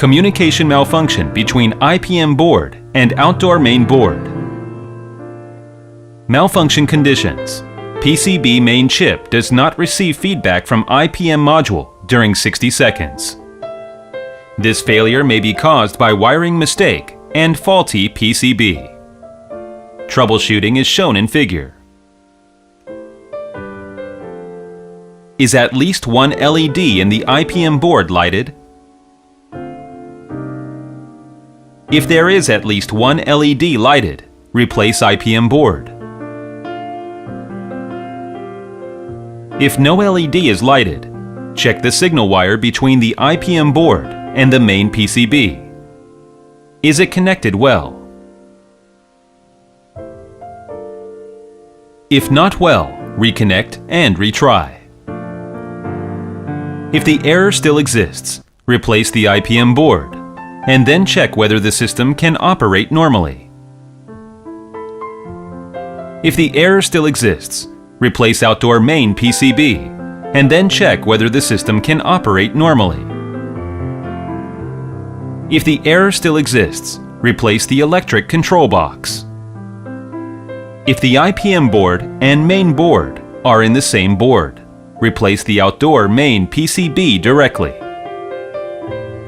Communication malfunction between IPM board and outdoor main board. Malfunction conditions. PCB main chip does not receive feedback from IPM module during 60 seconds. This failure may be caused by wiring mistake and faulty PCB. Troubleshooting is shown in figure. Is at least one LED in the IPM board lighted? If there is at least one LED lighted, replace IPM board. If no LED is lighted, check the signal wire between the IPM board and the main PCB. Is it connected well? If not well, reconnect and retry. If the error still exists, replace the IPM board, and then check whether the system can operate normally. If the error still exists, replace outdoor main PCB, and then check whether the system can operate normally. If the error still exists, replace the electric control box. If the IPM board and main board are in the same board, replace the outdoor main PCB directly.